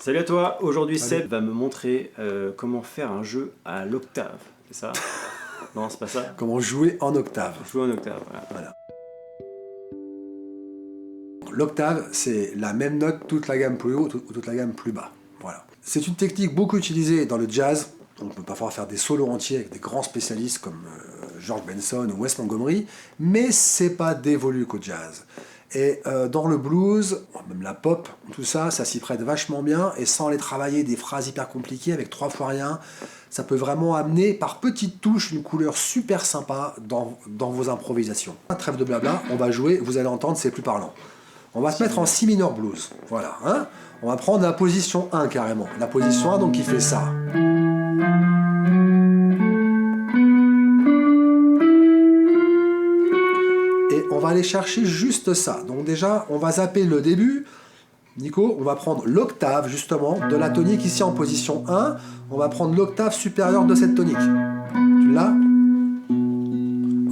Salut à toi, aujourd'hui Salut. Seb va me montrer comment faire un jeu à l'octave, c'est ça? Non, c'est pas ça? Comment jouer en octave. Jouer en octave, voilà. Voilà. L'octave, c'est la même note, toute la gamme plus haut ou toute la gamme plus bas. Voilà. C'est une technique beaucoup utilisée dans le jazz. On ne peut pas falloir faire des solos entiers avec des grands spécialistes comme George Benson ou Wes Montgomery, mais c'est pas dévolu qu'au jazz. Et dans le blues, même la pop, tout ça, ça s'y prête vachement bien, et sans aller travailler des phrases hyper compliquées avec 3 fois rien, ça peut vraiment amener par petites touches une couleur super sympa dans vos improvisations. Trêve de blabla, on va jouer, vous allez entendre, c'est plus parlant. On va se mettre en si mineur blues, voilà. Hein, on va prendre la position 1 carrément. La position 1, donc qui fait ça. On va aller chercher juste ça. Donc déjà, on va zapper le début. Nico, on va prendre l'octave justement de la tonique ici en position 1. On va prendre l'octave supérieure de cette tonique. Tu l'as?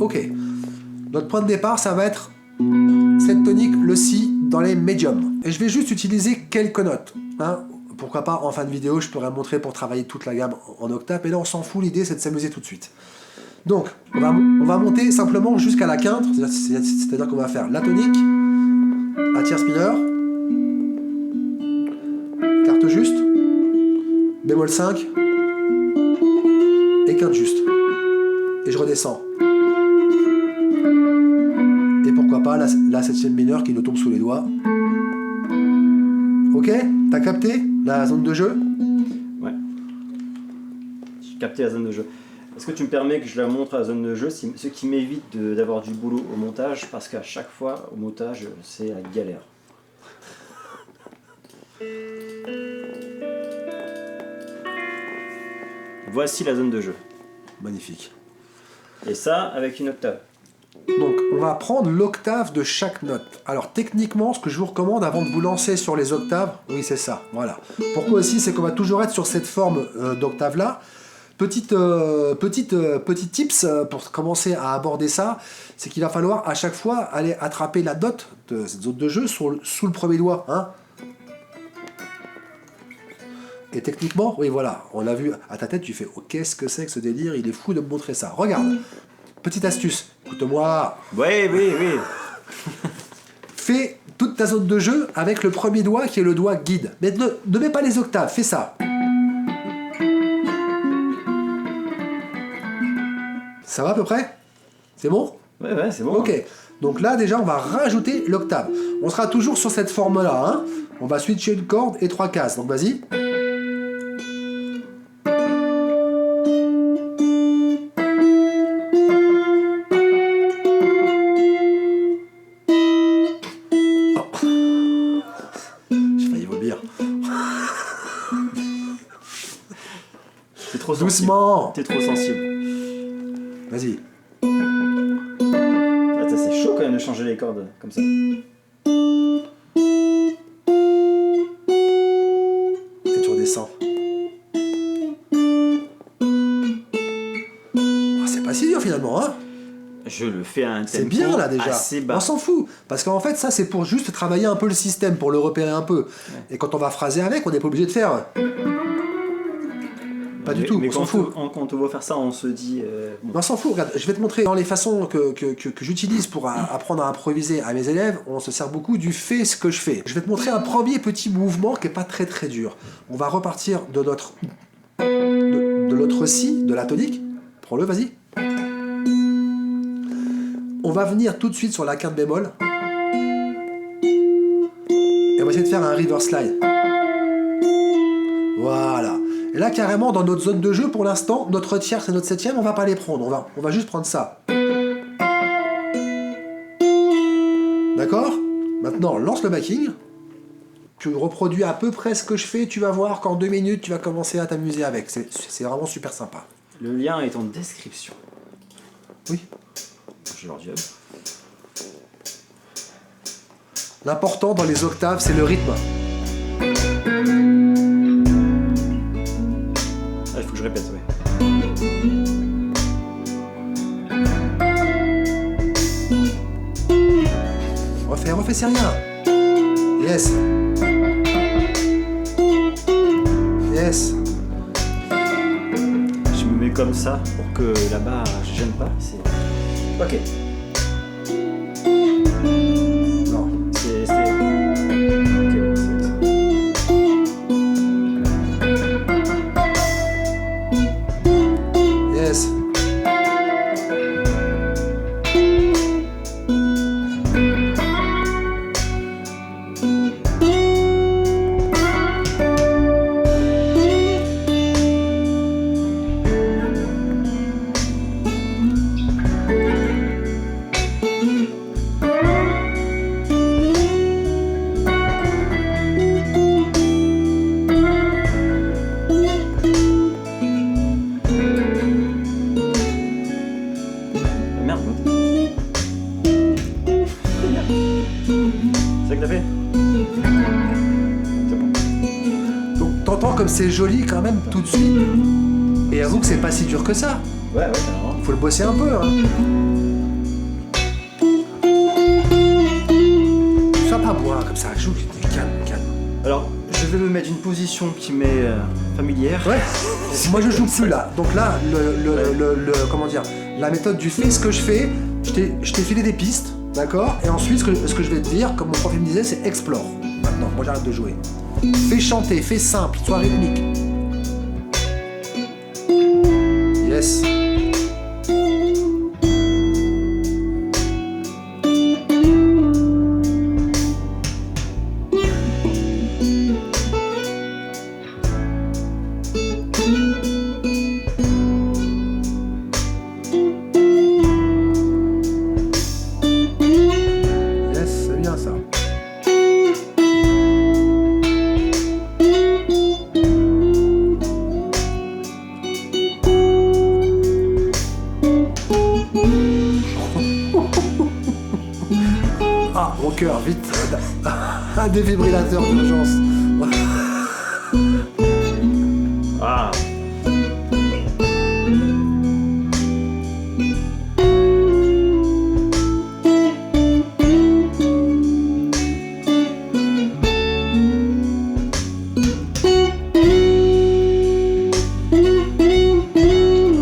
Ok. Notre point de départ, ça va être cette tonique, le Si, dans les médiums. Et je vais juste utiliser quelques notes. Hein. Pourquoi pas, en fin de vidéo, je pourrais montrer pour travailler toute la gamme en octave. Et là, on s'en fout, l'idée, c'est de s'amuser tout de suite. Donc, on va monter simplement jusqu'à la quinte, c'est-à-dire qu'on va faire la tonique, la tierce mineure, quarte juste, bémol 5, et quinte juste. Et je redescends. Et pourquoi pas la septième mineure qui nous tombe sous les doigts. Ok? T'as capté la zone de jeu? Ouais. J'ai capté la zone de jeu. Est-ce que tu me permets que je la montre à la zone de jeu, ce qui m'évite d'avoir du boulot au montage, parce qu'à chaque fois, au montage, c'est la galère. Voici la zone de jeu. Magnifique. Et ça, avec une octave. Donc, on va prendre l'octave de chaque note. Alors, techniquement, ce que je vous recommande avant de vous lancer sur les octaves, oui, c'est ça, voilà. Pourquoi aussi, c'est qu'on va toujours être sur cette forme d'octave-là. Petit tips pour commencer à aborder ça, c'est qu'il va falloir à chaque fois aller attraper la note de cette zone de jeu sous le premier doigt. Hein. Et techniquement, oui voilà, on l'a vu à ta tête, tu fais « Oh, qu'est-ce que c'est que ce délire, il est fou de me montrer ça. » Regarde, petite astuce, écoute-moi. Oui. Fais toute ta zone de jeu avec le premier doigt qui est le doigt guide. Mais ne mets pas les octaves, fais ça. Ça va à peu près? C'est bon? Ouais, c'est bon. Ok, donc là déjà on va rajouter l'octave. On sera toujours sur cette forme-là. Hein. On va switcher une corde et 3 cases. Donc vas-y. Oh. J'ai failli vomir. T'es trop Doucement. sensible. T'es trop sensible. Vas-y. Attends, c'est chaud quand même de changer les cordes comme ça. Et tu redescends. Ah, c'est pas si dur finalement, hein? Je le fais à un tempo C'est bien là déjà. assez bas. On s'en fout. Parce qu'en fait, ça c'est pour juste travailler un peu le système, pour le repérer un peu. Ouais. Et quand on va phraser avec, on n'est pas obligé de faire. Pas du tout, mais on s'en fout. Quand on va faire ça, on se dit... bon. On s'en fout, regarde, je vais te montrer dans les façons que j'utilise pour apprendre à improviser à mes élèves, on se sert beaucoup du « fais ce que je fais ». Je vais te montrer un premier petit mouvement qui n'est pas très dur. On va repartir de notre Si, de la tonique. Prends-le, vas-y. On va venir tout de suite sur la quinte bémol. Et on va essayer de faire un reverse slide. Voilà. Et là, carrément, dans notre zone de jeu, pour l'instant, notre tierce et notre septième, on va pas les prendre. On va juste prendre ça. D'accord? Maintenant, lance le backing. Tu reproduis à peu près ce que je fais. Tu vas voir qu'en 2 minutes, tu vas commencer à t'amuser avec. C'est vraiment super sympa. Le lien est en description. Oui. Je leur dis. L'important dans les octaves, c'est le rythme. Il faut que je répète, ouais. Refais, c'est rien. Yes. Yes. Je me mets comme ça pour que là-bas je gêne pas. C'est... Ok. Non. C'est... Yes. Merde. C'est ça que t'as fait? C'est bon. Donc t'entends comme c'est joli quand même tout de suite. Et avoue que c'est pas si dur que ça. Ouais, carrément. Faut le bosser un peu. Hein. Sois pas boire comme ça, joue, calme. Alors, je vais me mettre une position qui m'est familière. Ouais. Moi je joue plus là. Donc là, comment dire, la méthode du fais ce que je fais, je t'ai filé des pistes, d'accord? Et ensuite, ce que je vais te dire, comme mon prof me disait, c'est explore. Maintenant, moi j'arrête de jouer. Fais chanter, fais simple, sois rythmique. Yes. Yes, c'est bien ça. Ah, mon cœur, vite. Un défibrillateur d'urgence. Ah.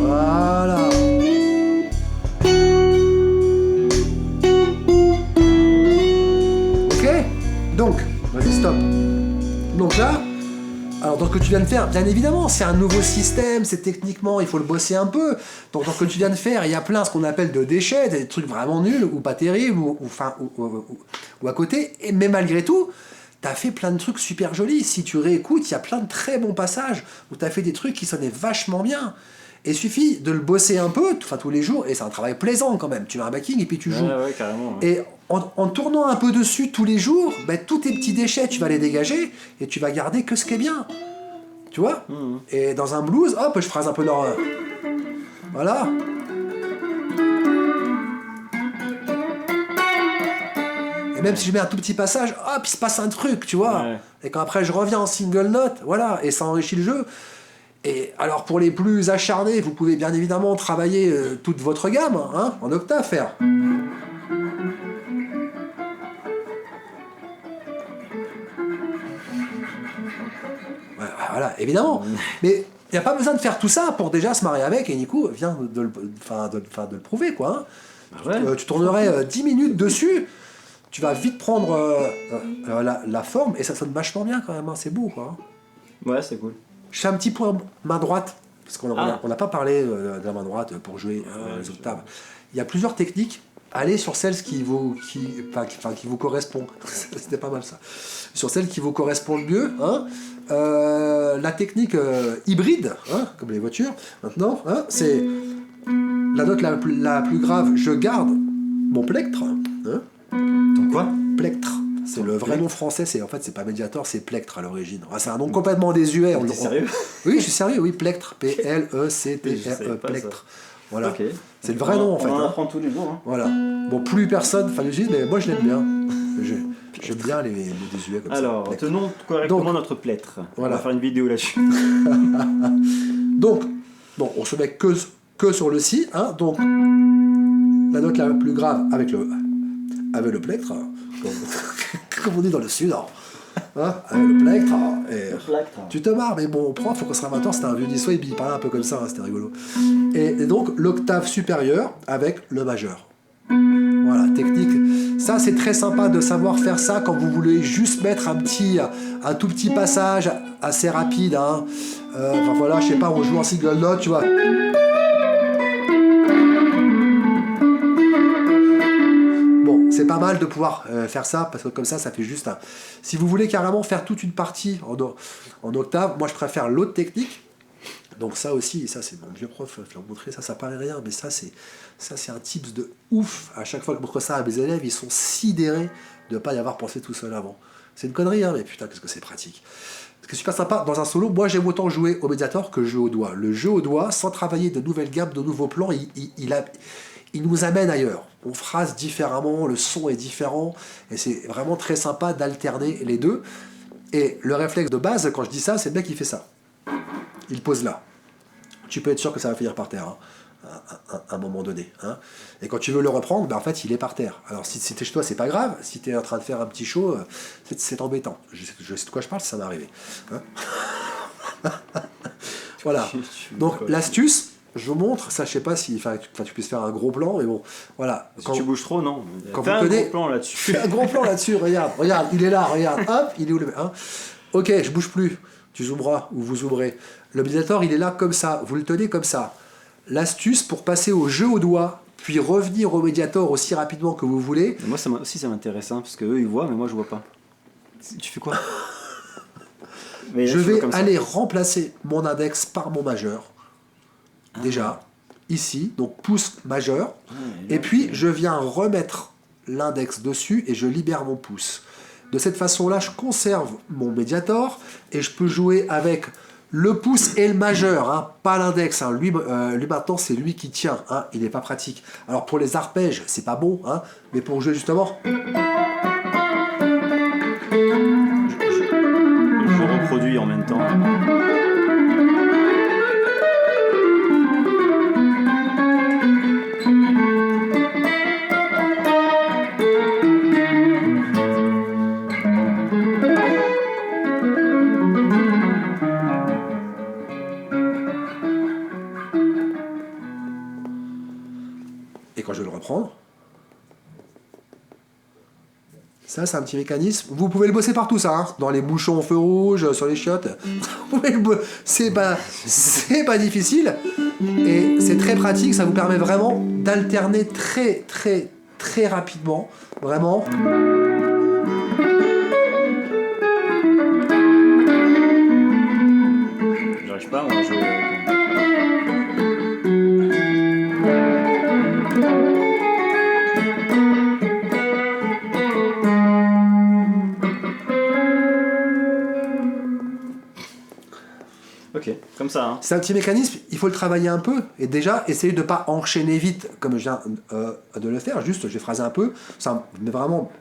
Voilà. Ok? Donc, vas-y, stop. Donc là, alors dans ce que tu viens de faire, bien évidemment, c'est un nouveau système, c'est techniquement, il faut le bosser un peu. Donc dans ce que tu viens de faire, il y a plein ce qu'on appelle de déchets, des trucs vraiment nuls, ou pas terribles, ou à côté. Mais malgré tout, t'as fait plein de trucs super jolis. Si tu réécoutes, il y a plein de très bons passages où t'as fait des trucs qui sonnaient vachement bien. Et il suffit de le bosser un peu, enfin tous les jours, et c'est un travail plaisant quand même. Tu mets un backing et puis tu joues. Ouais, carrément. Ouais. Et en tournant un peu dessus tous les jours, ben, tous tes petits déchets, tu vas les dégager et tu vas garder que ce qui est bien. Tu vois? Et dans un blues, hop, je phrase un peu dans... Voilà. Et même si je mets un tout petit passage, hop, il se passe un truc, tu vois. Ouais. Et quand après je reviens en single note, voilà, et ça enrichit le jeu. Et alors pour les plus acharnés, vous pouvez bien évidemment travailler toute votre gamme, hein, en octave faire. Ouais, voilà, évidemment. Mais il n'y a pas besoin de faire tout ça pour déjà se marier avec, et Nico vient de le prouver, quoi. Hein. Ouais. Tu tournerais 10 minutes dessus, tu vas vite prendre la forme, et ça sonne vachement bien quand même, hein, c'est beau, quoi. Ouais, c'est cool. Je fais un petit point main droite, parce qu'on Ah. n'a pas parlé de la main droite pour jouer les octaves. Il y a plusieurs techniques. Allez sur celle qui vous correspond. C'était pas mal ça. Sur celle qui vous correspond le mieux. Hein. La technique hybride, hein, comme les voitures, maintenant, hein, c'est la note la plus grave. Je garde mon plectre. Hein. Donc quoi? Plectre. C'est le vrai nom français, c'est pas médiator, c'est plectre à l'origine. Ah, c'est un nom complètement désuet. T'es sérieux? Oui, je suis sérieux, oui, plectre. P-L-E-C-T-R-E, plectre. Voilà. Okay. C'est le vrai nom en fait. On en hein. apprend tous les jours. Hein. Voilà. Bon, plus personne l'utilise, mais moi je l'aime bien. J'aime bien les mots désuets comme Alors, ça. tenons correctement Donc, notre plectre. voilà. On va faire une vidéo là-dessus. Donc, bon, on se met que sur le si, hein, donc la note la plus grave avec le plectre, comme on dit dans le sud. Alors, Le plectre. Et Plectre. tu te marres, mais bon, prof, au conservatoire, c'était un vieux niçois, il parlait un peu comme ça, c'était rigolo. Et donc, l'octave supérieure avec le majeur. Voilà, technique. Ça, c'est très sympa de savoir faire ça quand vous voulez juste mettre un tout petit passage assez rapide. Enfin voilà, je sais pas, on joue en single note, tu vois. Bon, c'est pas mal de pouvoir faire ça, parce que comme ça fait juste un... Si vous voulez carrément faire toute une partie en octave, moi je préfère l'autre technique. Donc ça aussi, et ça c'est mon vieux prof, je l'ai montré, ça paraît rien, mais ça c'est un tips de ouf. À chaque fois que je montre ça à mes élèves, ils sont sidérés de ne pas y avoir pensé tout seul avant. C'est une connerie, mais putain, qu'est-ce que c'est pratique. Ce qui est super sympa, dans un solo, moi j'aime autant jouer au médiator que jouer au doigt. Le jeu au doigt, sans travailler de nouvelles gammes, de nouveaux plans, il nous amène ailleurs. On phrase différemment, le son est différent, et c'est vraiment très sympa d'alterner les deux. Et le réflexe de base, quand je dis ça, c'est le mec qui fait ça. Il pose là. Tu peux être sûr que ça va finir par terre, à un moment donné. Et quand tu veux le reprendre, en fait, il est par terre. Alors, si t'es chez toi, c'est pas grave. Si t'es en train de faire un petit show, c'est embêtant. Je sais de quoi je parle, ça m'est arrivé. Voilà. Donc, l'astuce, je vous montre. Ça, je sais pas si tu puisses faire un gros plan, mais bon, voilà. Si tu bouges trop, non. Quand fais un gros plan là-dessus. Fais un gros plan là-dessus, regarde, il est là, regarde. Hop, il est où le... Ok, je bouge plus. Tu zoomeras ou vous zoomerez. Le médiator, il est là comme ça. Vous le tenez comme ça. L'astuce pour passer au jeu au doigt, puis revenir au médiator aussi rapidement que vous voulez. Moi, ça m'intéresse, parce qu'eux, ils voient, mais moi, je vois pas. Tu fais quoi? Je vais aller remplacer mon index par mon majeur. Déjà, ici, donc pouce majeur. Et puis, je viens remettre l'index dessus et je libère mon pouce. De cette façon-là, je conserve mon médiator et je peux jouer avec le pouce et le majeur, pas l'index. Lui maintenant, c'est lui qui tient. Il n'est pas pratique. Alors pour les arpèges, c'est pas bon, mais pour jouer justement... Je reproduis en même temps. Quand je vais le reprendre, ça c'est un petit mécanisme. Vous pouvez le bosser partout, ça, dans les bouchons au feu rouge, sur les chiottes. C'est pas difficile et c'est très pratique. Ça vous permet vraiment d'alterner très très très rapidement, vraiment. J'arrive pas, moi, Ok, comme ça. C'est un petit mécanisme, il faut le travailler un peu. Et déjà, essayez de ne pas enchaîner vite, comme je viens de le faire. Juste, j'ai phrasé un peu. Ça, mais vraiment...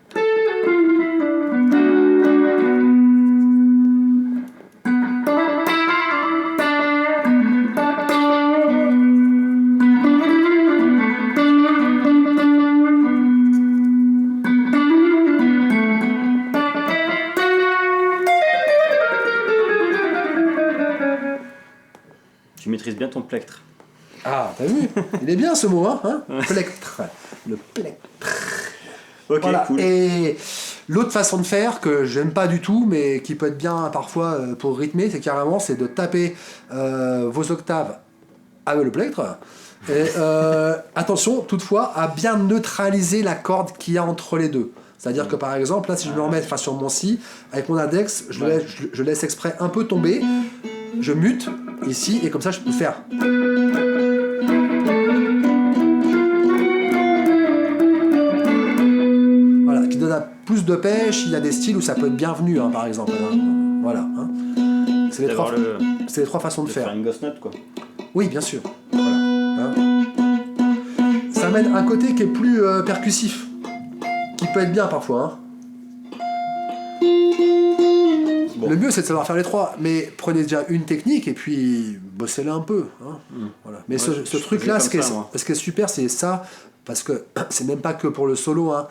Tu maîtrises bien ton plectre. Ah, t'as vu? Il est bien ce mot, Plectre. Le plectre. Ok, voilà. cool. Et l'autre façon de faire, que j'aime pas du tout, mais qui peut être bien parfois pour rythmer, c'est de taper vos octaves avec le plectre. Et attention, toutefois, à bien neutraliser la corde qu'il y a entre les deux. C'est-à-dire que par exemple, là, si je me remets sur mon si, avec mon index, je laisse exprès un peu tomber, je mute ici, et comme ça, je peux faire. Voilà, qui donne plus de pêche. Il y a des styles où ça peut être bienvenu, par exemple. Voilà. C'est les trois façons de faire. Faire une ghost note, quoi. Oui, bien sûr. Voilà. Ça amène un côté qui est plus percussif, qui peut être bien parfois. Bon. Le mieux, c'est de savoir faire les trois, mais prenez déjà une technique et puis bossez-la un peu. Voilà. Mais ce truc-là, ce qui est super, c'est ça. Parce que c'est même pas que pour le solo, hein.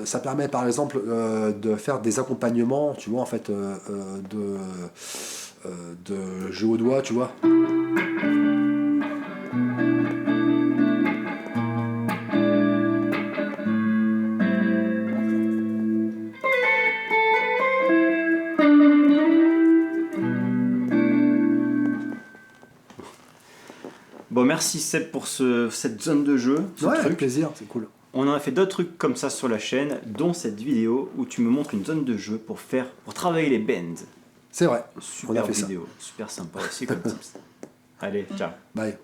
Ça permet par exemple de faire des accompagnements, tu vois, en fait, de jeu au doigt, tu vois. Bon, merci Seb pour cette zone de jeu, ce Ouais, truc. avec plaisir, c'est cool. On en a fait d'autres trucs comme ça sur la chaîne, dont cette vidéo où tu me montres une zone de jeu pour travailler les bends. C'est vrai, on a Super fait ça. vidéo, super sympa aussi comme tips. Allez, ciao. Bye.